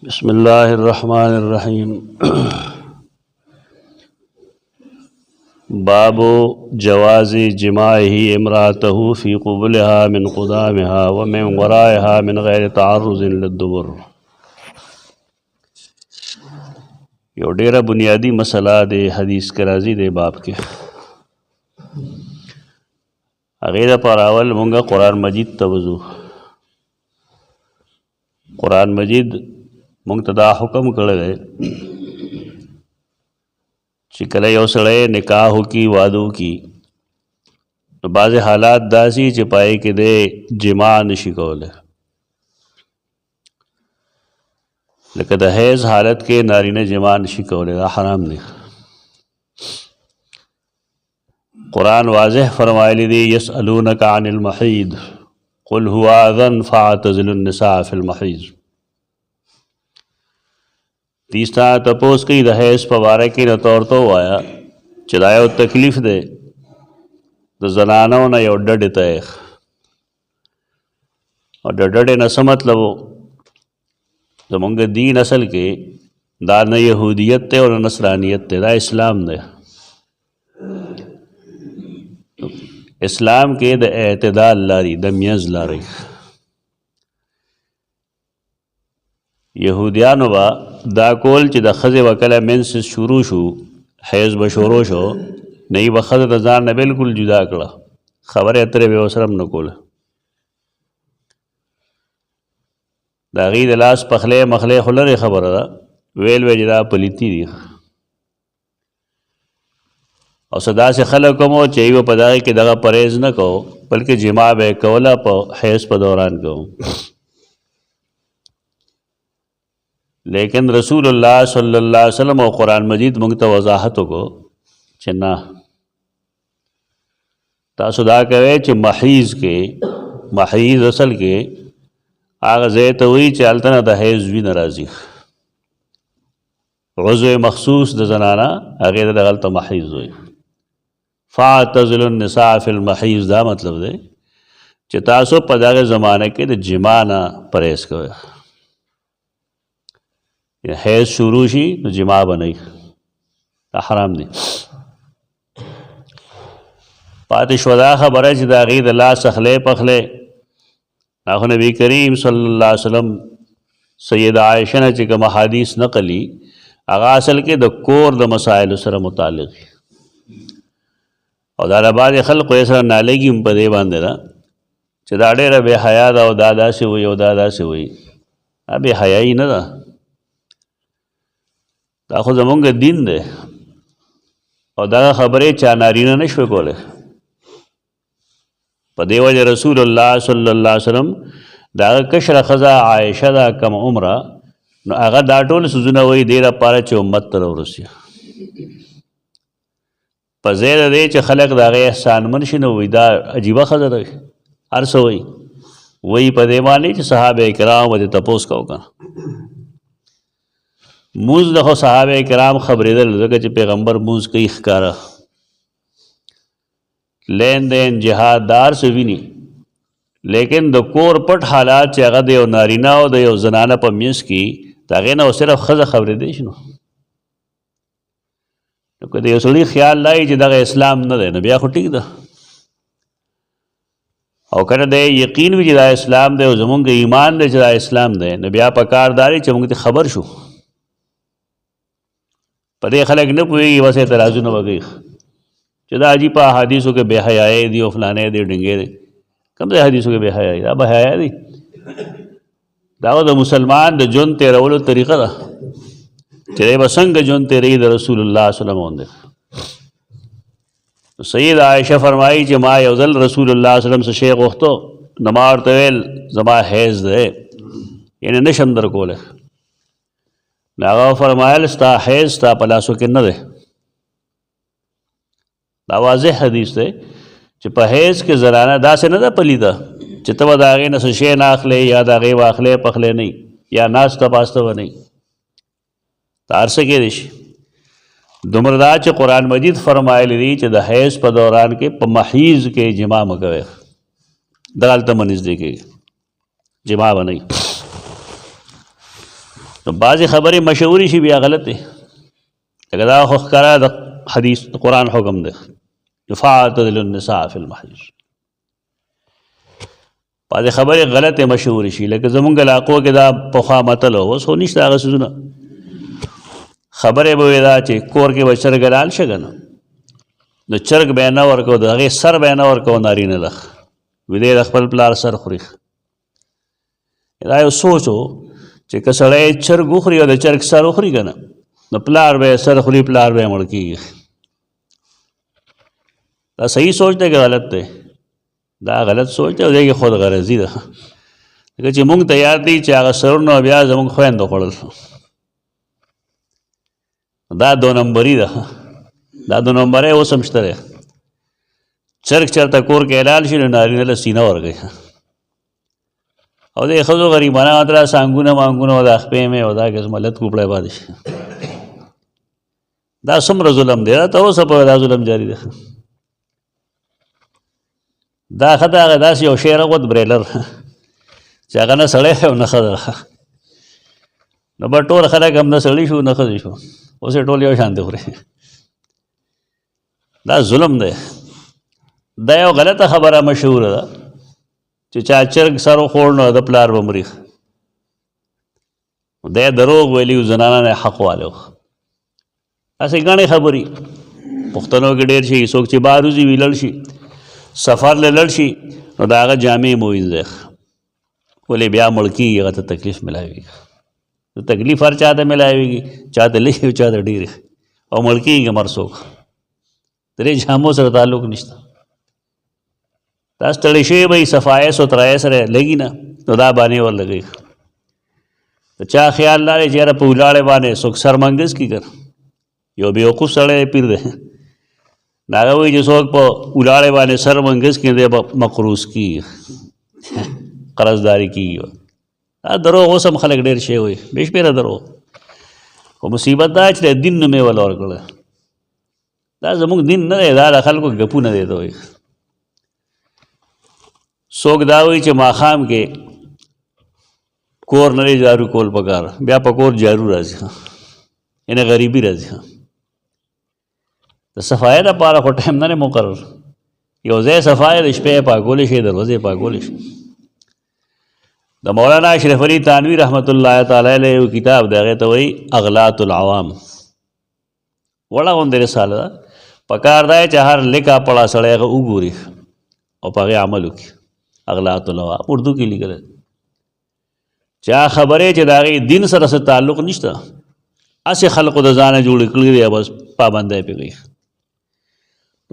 بسم الله الرحمن الرحيم. باب جواز جماعه امرأته في قبلها من قدامها ومن ورائها من غير تعرض للدبر. یو ډیره بنیادی مسله د حدیث کې راځي د باب کې. هغې دپاره اول مونږه قرآن مجید ته وځو. قرآن مجید مونږ ته دا حکم کړی دی چې کله یو سړی نکاح وکړي واده وکړي نو بعضې حالات داسې چې پای کې دی جماع نشي کولی، لکه د حیض حالت کې نارینه جماع نشي کولی، دا حرام دی. قرآن واضح فرمایلی دی یسألونک عن المحیض قل هو اذن فاعتزلوا النساء فی المحیض. تیستا تپوس کوي د حیض په باره کې نه تو ورته ووایه چې دا یو تکلیف دی د زنانو نه یو ډډې ته یې، او د ډډې نه څه مطلب و؟ زمونږ دین اصل کې دا نه یهودیت دی او نه نصرانیت دی، دا اسلام دی. اسلام کې د اعتدال لاري، د میز لاري. یهودیانو با دا کول چې د ښځې به کله منس شروع شو، حیض به شروع شو، نه یې به ښځه د ځان نه بلکل جدا کړه، خبرې اترې به ورسره هم نه کوله. د هغې د لاس پخلی مخلی خو لرې خبره ده، ویل به چې دا پلیتي دي. او څه داسې خلک هم و چې یې به په دغې کې دغه پرهیز نه کوو، بلکې جماع به یې کوله په حیض په دوران کوو. لیکن رسول الله صلی الله علیه وسلم او قرآن مجید موږ ته وضاحت وکړو چې نه، تاسو دا کوئ چې محیض کې، محیض اصل کې هغه ځای ته وایي چې هلته نه د حیض وینه راځي، عضو مخصوص د زنانه هغې ته دغلته محیض وایي. فاعتزلوا النساء فی المحیض، دا مطلب دی چې تاسو په دغه زمانه کې د جماع نه پرهیز کوئ. حیض شروع شي نو جماع به نه وي، دا حرام دی. پاتې شوه دا خبره چې د هغې د لاس اخلی پخلی، دا خو نبي کریم صلی الله علیه وسلم سیده عایشه نه چې کوم حدیث نقلي هغه اصل کې د کور د مسایلو سره متعلق وي، او دا د بعضې خلقو یې سره نالګي هم په دې باندې ده چې دا ډېره بې حیا ده او دا داسې وایي او دا داسې وایي. دا بې حیایي نه ده، دا خو زمونږ دین دی، او دغه خبرې چا نارینه نه شوی کولی. په دې وجه رسول الله صلی الله علیه وسلم د هغه کشره ښځه عایشه ده کم عمره، نو هغه دا ټول څیزونه وایي دې لپاره چې امت ته راورسي. په ځای د دې چې خلک د هغې احسانمن شي نو وایي دا عجیبه ښځه ده، هر څه وایي په دې باندې چې صحابه کرام به دې تپوس کو که مونځ د خو صحابه کرام خبرېدل، ځکه چې پیغمبر مونځ کوي ښکاره، لین دین جهاد د هر څه ویني، لیکن د کور پټ حالات چې هغه د یو نارینه او د یو زنانه په منځ کې د هغې نه صرف ښځه خبرېدی شي، نو که د یو سړي خیال لایي چې دغه اسلام نه دی نو بیا خو ټیک ده، او که نه دی یقین وي چې دا اسلام دی او زمونږ ایمان دی چې دا اسلام دی، نو بیا په کار دا دی چې موږ ته خبر شو. په دې خلک نه پوهېږي، بس اعتراضونه به کوي چې دا عجیب په احادیثو کې بې حیایي دي او فلانی دی ډنګې دی. کوم ځای حدیثو کې بې حیایي؟ دا بې حیا دي، دا د مسلمان د ژوند تېرولو طریقه ده چې دی به څنګه ژوند تېروي د رسول الله صلی الله علیه وسلم غوندې. سید عایشه فرمایي چې ما یو ځل رسول الله صلی الله علیه وسلم څه شی غوښتو نو ما ورته ویل زما حیض دی، یعنې نشم در کولی. نو هغه فرمایل ستا حیض ستا په لاسو کې نه دی. دا واضح حدیث دی چې په حیض کې زنانه داسې نه ده پلیته چې ته به د هغې نه څه شی نه اخلی یا د هغې واخلی پخلی نه یا ناسته پاسته به نه، دا هر څه کېدی شي. دومره دا چې قرآن مجید فرمایلی دی چې د حیض په دوران کې په محیض کې جماع مه کوئ، دغلته مه نږدې کېږي، جماع به نه وي. نو بعضې خبرې مشهورې شي بیا غلط دی لکه دا خو ښکاره د حدیث د قرآن حکم دی فاعتزلوا النساء فی المحیض بعضې خبرې غلطې مشهورې شي لکه زمونږ علاقو کې دا پخوا متل و اوس خو نشته هغه څیزونه خبرې به وي دا چې کور کې به چرګ حلال شه که نه د چرګ به یې نه ورکو د هغې سر به یې نه ورکو نارینه لخ ویدې د خپل پلار سر خوري دا یو سوچ و چې که سړی چرګ وخوري او د چرګ سر وخوري که نه نو پلار به یې سر خوري پلار به یې مړ کېږي دا صحیح سوچ دی که غلط دی دا غلط سوچ دی او دی کې خود غرضي ده لکه چې مونږ ته یاد دی چې هغه سرونه بیا زمونږ خویندو خوړل دا دو نمبري ده دا دو نمبری اوس هم شته دی چرګ چېرته کور کې حلال شي نو نارینه له سینه ورکوي او د ښځو غریبانه ماته سانګونه مانګونه او دا خپې مې او دا قسمه لت کوپړی پاتې شي دا څومره ظلم دی دا ته اوسه پوهه دا ظلم جاري دی دا ښه د هغه داسې یو شی راغوت بریلر چې هغه نه سړی او نه ښځه نو به ټول خلک هم نه سړي شو نه ښځې شو اوس یې ټول یو شان دی خوري دا ظلم دی دا یو غلطه خبره مشهوره ده چې چا چرګ سر وخوړ نو د پلار به مري دی دروغ ویلي زنانه نه حق والی هسې ګڼې خبرې پښتنو کې ډېر شي څوک چې بهر وځي وي لړ شي سفر له لړ شي نو د هغه جامې مو وینځي ولې بیا مړ کېږي هغه ته تکلیف میلاوېږي تکلیف هر چا ته میلاوېږي چا ته لږې او چا ته ډېرې او مړ کېږي مر څوک درې جامو سره تعلق نشته دا ستړی شوی به یې صفایۍ سوترایۍ سره لګي نه نو دا بانې ور لګوي د چا خیال لارې چې یاره په ولاړې باندې څوک سرمنګز کي کر یو بېوقوف سړی پیر دی نو هغه وایي چې څوک په ولاړې باندې سرمنګز کي دی به مقروض کېږي قرضداري کېږي دا دروغ اوس هم خلک ډېر شی وایي بې شمېره دروغ خو مصیبت دا چې د دین نوم یې وله ورکړی دا زموږ دین نه دی دا د خلکو ګپونه دی ته وایي څوک دا وایي چې ماښام کې کور نه دی جارو کول پکار بیا په کور جارو راځي یعنې غریبي راځي د صفایۍ دپاره خو ټایم نه دی مقرر یو ځای صفایۍ د شپې پاکولی شي د ورځې پاکولی شي د مولانا اشرف علي تانوي رحمت الله تعالی علیه یو کتاب دی هغې ته وایي اغلاط العوام وړه غوندې رساله ده پکار دا چې هر لیکا پړه سړی هغه وګوري او په هغې عمل وکړي اغلاط العوام اردو کې لیکلی چې هغه خبرې چې د هغې دین سره څه تعلق نشته هسې خلقو د ځانه جوړې کړي دی بس پابندی پرې کوي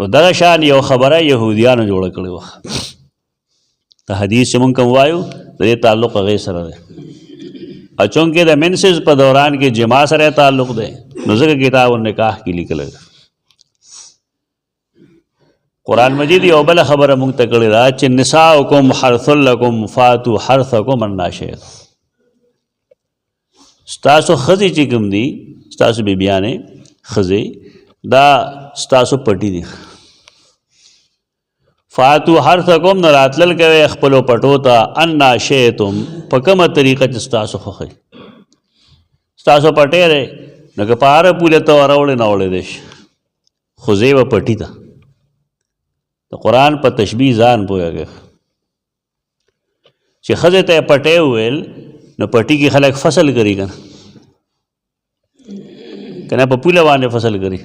نو دغه شان یو خبره یهودیانو جوړه کړې وه د حدیث چې مونږ کوم وایو د دې تعلق هغې سره دی او چونکې د منسز په دوران کې جما سره تعلق دی نو ځکه کتاب النکاح کې لیکلی دی قرآن مجید یو بله خبره مونږ ته کړې ده چې نساؤکم حرث لکم فاتو حرثکم انا شئتم ستاسو ښځې چې کوم دي ستاسو بیبیانې ښځې دا ستاسو پټي دي فاتو حرثکم نو راتلل کوئ خپلو پټو ته انا شئتم په کومه طریقه چې ستاسو خوښوي ستاسو پټی دی نو که په هره پوله ته وروړې نه وړی دی شي خو ځای به پټي ته د قرآن په تشبیح ځان پوهېږي چې ښځې ته یې پټی وویل نو پټي کې خلک فصل کوي که نه په پوله باندې فصل کوي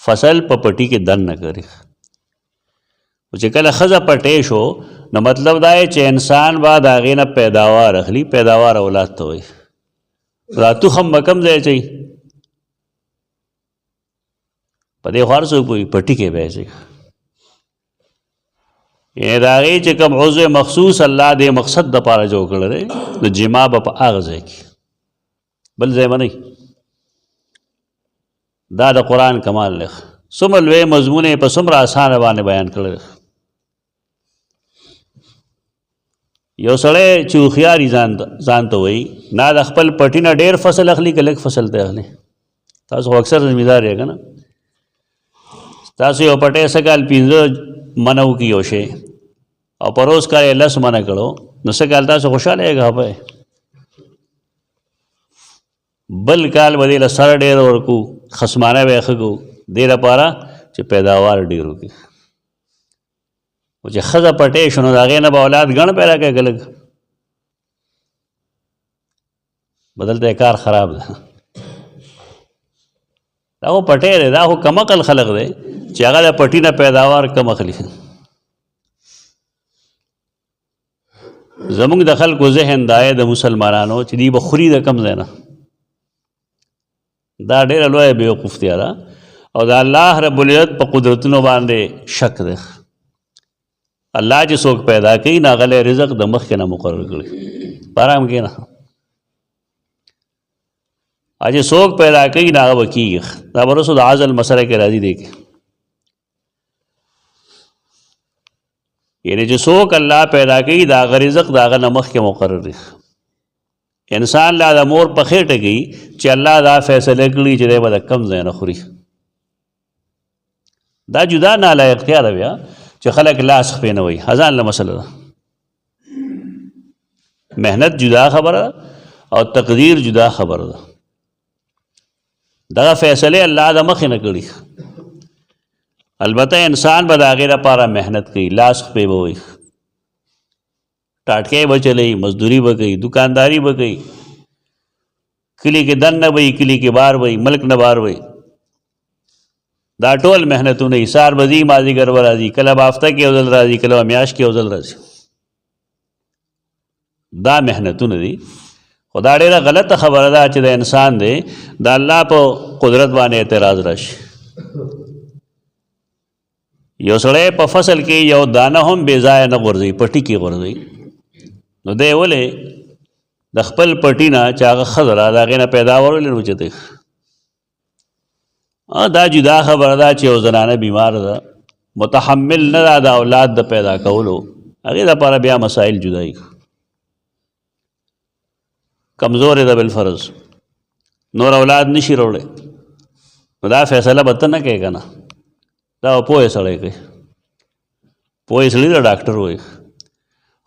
فصل په پټي کې دن نه کوي چې کله ښځه پټی شو نو مطلب دا چې انسان به د هغې نه پیداوار اخلي پیداوار اولاد ته وایي دا تخم به کوم ځای اچوي په دې خو هر څوک پوهېږي پټي کې به اچوي یعنې د هغې چې کوم عضو مخصوص الله دې مقصد دپاره جوړ کړی دی نو جما به په هغه ځای کې بل ځای به نه دا د قرآن کمال دی څومره لوی مضمون یې په څومره اسانه باندې بیان کړی یو سړی چې هوښیاري ځان ته وایي نه د خپل پټي نه ډېر فصل اخلي که لږ فصل ته اخلي تاسو خو اکثر ذمېدار یې که نه تاسو یو پټی څه کال 15 منه وکړي یو شی او په روز کال یې 10 منه کړو نو څه کال تاسو خوشحاله یې که خفه بل کال به دې له سره ډېر ورکو، خصمانه به یې ښه کوو، دې لپاره چې پیداوار ډېر وکړي. او چې ښځه پټې شو نو د هغې نه به اولاد ګڼ پیدا کوي که لږ، بدلته یې کار خراب ده. دا خو پټی دی، دا خو کم عقل خلق دی چې هغه د پټي نه پیداوار کم اخلي. زمونږ د خلکو ذهن دا د مسلمانانو چې دوی به خوري د کم ځای نه، دا ډېره لویه بېوقوفتیا ده او د الله رب العزت په قدرتونو باندې شک دی. الله چې څوک پیدا کوي نو هغه له رزق د مخکې نه مقرر کړي، په ارام کښېنه. چې څوک پیدا کوي نو هغه به کېږي. دا به رسو د عزل مسله کې راځي دی کې، یعنې چې څوک الله پیدا کوي د هغه رزق د هغه نه مخکې مقرر دی. انسان لا د مور په خېټه کې چې الله دا فیصله کړي چې دی به د کم ځای نه خوري، دا جدا نالایقتیا ده بیا چې خلک لاس خپې نه وایي، ځان له مسله ده. محنت جدا خبره او تقدیر جدا خبره ده. دغه فیصله الله د مخې نه کړي. البته انسان به د هغې لپاره محنت کوي، لاس خپې به وایي، ټاټکۍ به چلوي، مزدوري به کوي، دکانداري به کوي، کلي کې دن نه به وي، کلي کې بار به وي، ملک نه بار به وي. دا ټول محنتونه دي. سهار به ځي، مازدیګر به راځي، کله به هفته کې یو ځل راځي، کله به میاشت کې یو ځل راځي. دا محنتونه دي. خو دا ډېره غلطه خبره ده چې د انسان دی د الله په قدرت باندې اعتراض راشي. یو سړی په فصل کې یو دانه هم بې ځایه نه غورځوي، پټي کې غورځوي، نو دی ولې د خپل پټي نه چې هغه ښځه ده د هغې نه پیداوار ولې نه اوچتوي؟ دا جدا خبره ده چې یو زنانه بیمار ده، متحمل نه ده د اولاد د پیدا کولو، هغې دپاره بیا مسایل جدایي، کمزورې ده بالفرض، نور اولاد نشي راوړی. نو دا فیصله به ته نه کوې که نه، دا به پوهې سړی کوي. پوهې سړي ته ډاکټر وایي،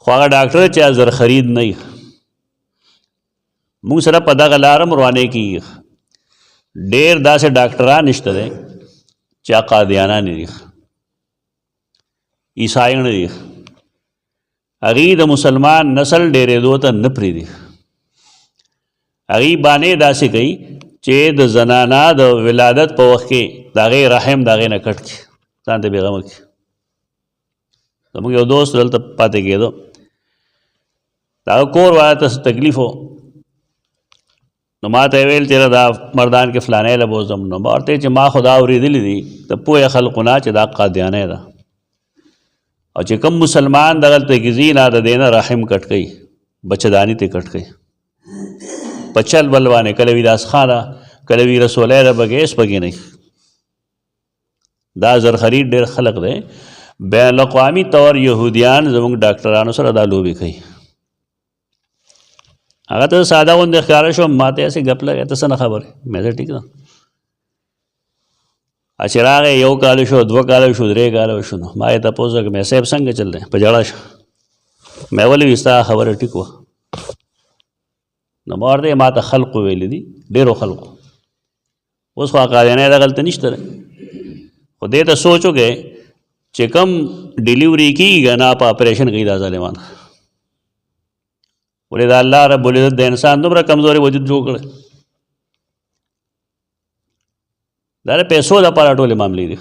خو هغه ډاکټر چې زر خرید نه وي. موږ سره په دغه لاره هم روانې کېږي. ډېر داسې ډاکټران شته دی چې هغه قادیانان دي، عیسایان دي، هغوی د مسلمان نسل ډېرېدو ته نه پرېږدي. هغوی بانې داسې کوي چې د زنانه د ولادت په وخت کې د هغې رحم د هغې نه کټ کړي، ځان ته بېغمه کړي. زموږ یو دوست دلته پاتې کېدو، د هغه کور والا ته تکلیف و، نو ما ته یې ویل چې دا مردان کې فلانی له بوځم. نو ما ورته چې ما خو دا اورېدلي دي د پوهې خلقو نه چې دا قادیانی ده، او چې کوم مسلمان دغلته کې ځي نه د دې نه رحم کټ کوي، بچهداني ته کټ کوي، په چل بل باندې کله وي داسخانه، کله وي رسولی ده بګې سپګې نه. دا زرخرید ډېر خلق دی. بین الاقوامي طور یهودیان زموږ ډاکټرانو سره دا لوبې کوي. هغه ته ساده غوندې ښکاره شوم، ما ته هسې ګپ لګی، ته څه نه خبرې؟ مې ته ټیک ده. چې راغی یو کال شو، 2 کال شو، 3 کال شو، نو ما یې تپوس وکړ، مې صاحب څنګه چل دی؟ په ژړا شو. مې ولې وي ستا خبره ټیک وه؟ نو ما ورته ما ته خلقو ویلي دي، ډېرو خلقو. اوس خو قادیانی دغلته نشته دی، خو دې ته سوچ وکړې چې کوم ډیلیوري کېږي که نه په اپریشن کوي دا ظالمان. ولې د الله رب العزت د انسان دومره کمزوري وجود جوړ کړی. دا د پیسو دپاره ټولې معاملې دي.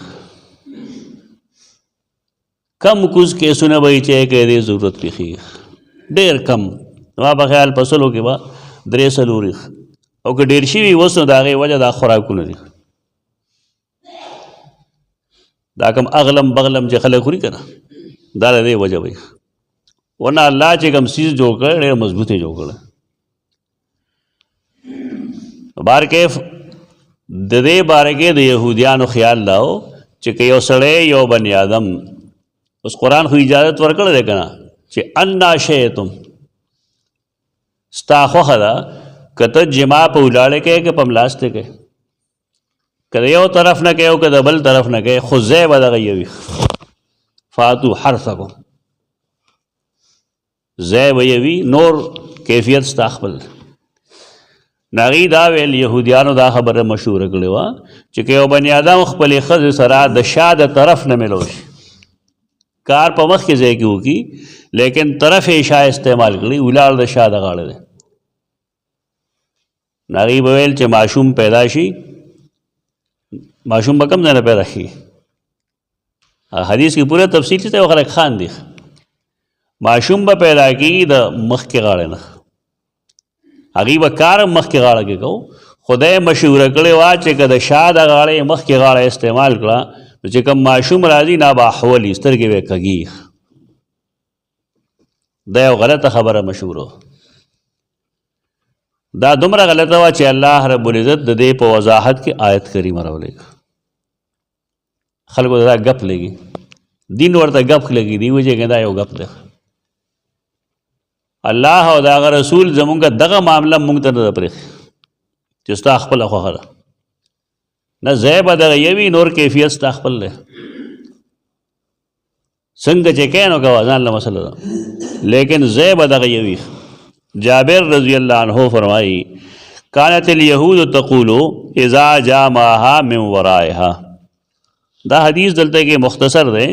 کم کوز کیسونه به یې چې که دې ضرورت پېښېږي، ډېر کم. زما په خیال په سلو کې به 3-4 او که ډېر شوي اوس نو د هغې وجه دا خوراکونه دي، دا کوم اغلم بغلم چې خلک خوري که نه، دا د دې وجه وي. ورنه الله چې کوم څیز جوړ کړی ډېر مضبوط یې جوړ کړی. بهرکیف د دې باره کې د یهودیانو خیال دا و چې که یو سړی یو بني آدم، اوس قرآن خو اجازت ورکړی دی که نه چې انا شئتم، ستا خوښه ده که ته جما په ولاړې کوې که په ملاسته کوې، که د یو طرف نه کوې او که د بل طرف نه کوې، خو ځای به دغه یوي. فاتو حرثکم، ځای به یوي، نور کیفیت ستا خپل. ناغي دا ویل یهودیانو دا خبره مشهوره کړې وه چې که یو بني آدم خپلې ښځې سره د شا د طرف نه ملو شي کار په مخ کې ځای کې وکړي لیکن طرف یې شا استعمال کړي ولاړ د شا د غاړه دی ناغي به ویل چې ماشوم پیدا شي ماشوم به کوم ځای نه پیدا شي حدیث کی پوره تفصیل چې یو خلک خان دی ماشوم به پیدا کېږي د مخ کې غاړه نه هغې به کار هم مخکې غاړه کې کوو خدای مشوره کړې وه چې که د شا د غاړې مخکې غاړه استعمال کړه نو چې کوم ماشوم راځي نا به احولي سترګې به کږي دا یو غلطه خبره مشهوره دا دومره غلطه وه چې الله رب العزت د دې په وضاحت کې آیت کریمه راولېږه خلکو دا ګپ لګي دین ورته ګپ لګي دی وجه کې دا یو ګپ دی الله او دغه رسول زمونږ دغه معامله مونږ ته نه پرېښي چې ستا خپله خوښه ده نه ځای به دغه یوي نور کیفیت ستا خپل دی څنګه چې کوې نو کوه ځان له مسله ده لیکن ځای به دغه یوي جابر رضی الله عنه فرمایي کانت الیهود تقول اذا جامعها من ورائها دا حدیث دلته کې مختصر دی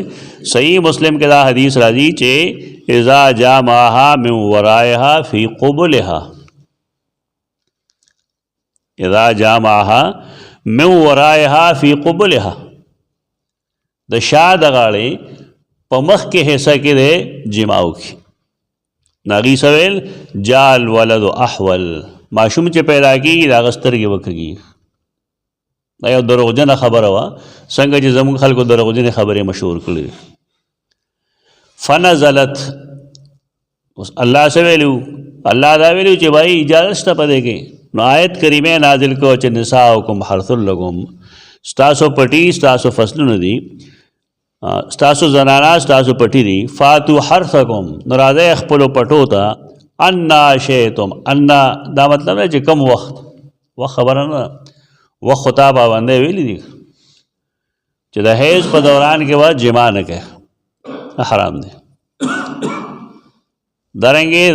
صحیح مسلم کې دا حدیث راځي چې اذا جامعها من ورائها فی قبلها اذا جامعها من ورائها فی قبلها د شا د غاړې په مخ کې حصہ کې دی جماو کې ناغي سویل جال ولد احول ماشوم چې پیدا کېږي د هغه سترګې وکږي دا یو دروغجنه خبره وه څنګه چې زموږ خلکو دروغجنې خبرې مشهور کړي فنزلت الله څه ویلو الله دا ویلو چې بھائی اجازه شته په دې کې نو آیت کریمه نازل کو چې نساؤکم حرث لکم ستاسو پټي ستاسو فصلونه دي ستاسو زنانا ستاسو پټي دي فاتو حرثکم نو راځئ خپلو پټو ته انا شئتم انا دا مطلب دی چې کم وخت خبره نه وخت خطا پابندی ویلی دي چې د حیض په دوران کې به جما نه کوي حرام دی دارنګې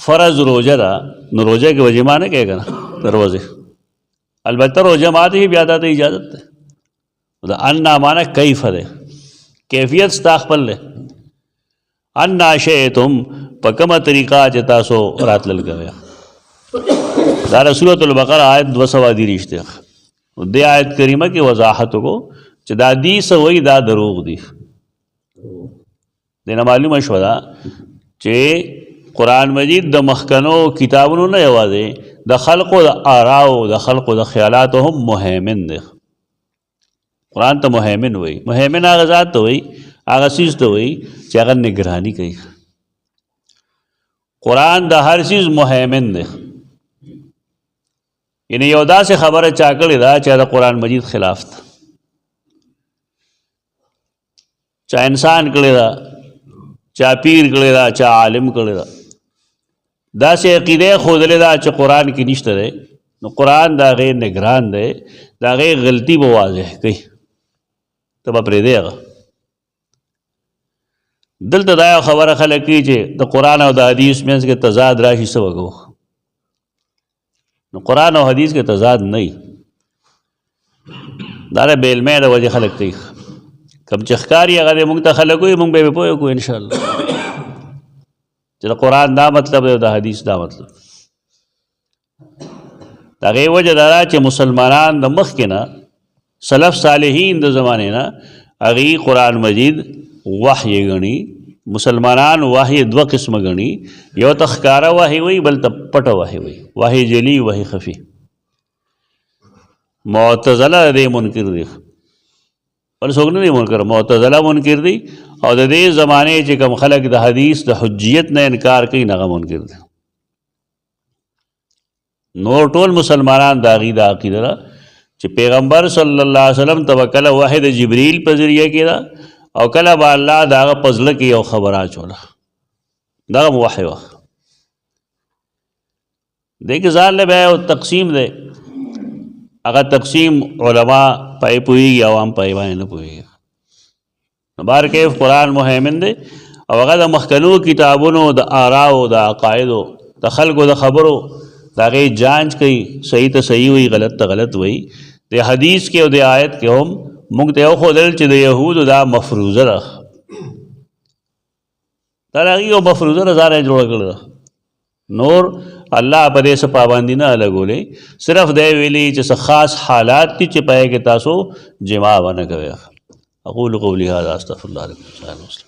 فرض روزه ده نو روزه کې به جما نه کوي که نه د روزې البته روزه ماته بیا دا ته اجازت ده دا انا معنی کیف ده کیفیت ستا خپل ده انا شئتم په کومه طریقه چې تاسو راتلل کوئ دا سورۃ البقرہ آیت 230 دی دې آیت کریمه کې وضاحت کو چې دا حدیث وایي دا دروغ دي دینه معلومه شو دا چې قرآن مجید د مخکنو کتابونو نه یوازې د خلقو د آراو د خلقو د خیالاتو هم مهیمن دی قرآن ته مهیمن وایي مهیمن هغه ذات ته وایي هغه څیز ته وایي چې هغه نگرانی کوي قرآن د هر چیز مهیمن دی یعنی یو داسې خبره چا کړې ده چې د قرآن مجید خلاف ده چا انسان کړې ده چا پیر کړې ده چا عالم کړې ده داسې عقیده ښودلې ده چې قرآن کې نشته دی نو قرآن د هغې نگران دی د هغې غلطي به واضح کوي ته به پرېږدې هغه دلته دا یو خبره خلک کوي چې د قرآن او د حدیث منځ کې تضاد راشي څه وکړو نو قرآن او حدیث کې تضاد نه وي دا د بې علمۍ د وجې خلک کوي کوم چې ښکاري هغه دی موږ ته خلک وایي موږ به یې پوه کړو انشاءالله چې د قرآن دا مطلب دی او د حدیث دا مطلب د هغې وجه دا ده چې مسلمانان د مخکې نه سلف صالحین د زمانې نه هغې قرآن مجید وحی ګڼي مسلمانان وحی دوه قسمه ګڼي یو ته ښکاره وحی وایي بل ته پټه وحی وایي وحی جلی وحی خفي معتزله د دې منکر دي بل څوک نه دي منکر معتزله منکر دي او د دې زمانې چې کوم خلک د حدیث د حجیت نه انکار کوي نه هغه منکر دي نور ټول مسلمانان د هغې د عقیده ده چې پیغمبر صلی الله علیه وسلم ته به کله وحی د جبریل په ذریعه کې ده او کله به الله د هغه په زړه کې یو خبره اچوله دغه وحی وه دې کې ځان له بیا یو تقسیم دی هغه تقسیم علما پای پوهېږي عوام پای باندې نه پوهېږي نو بهرکیف قرآن مهیمن دی او هغه د مخکنو کتابونو د آراو د عقایدو د خلکو د خبرو دا غي جانچ کوي صحیح ته صحیح وي غلط ته غلط وي د حدیث کې او د آیت کې هم موږ ته وښودل چې د یهودو دا مفروضه ده دا د هغې یو مفروضه ده ځان یې جوړه کړې ده نور الله په دې څه پابندي نه لګولې صرف دی ویلي چې څه خاص حالات دي چې په هغې کې تاسو جما ونه کوئ اقول قولي هذا استغفر الله لكم.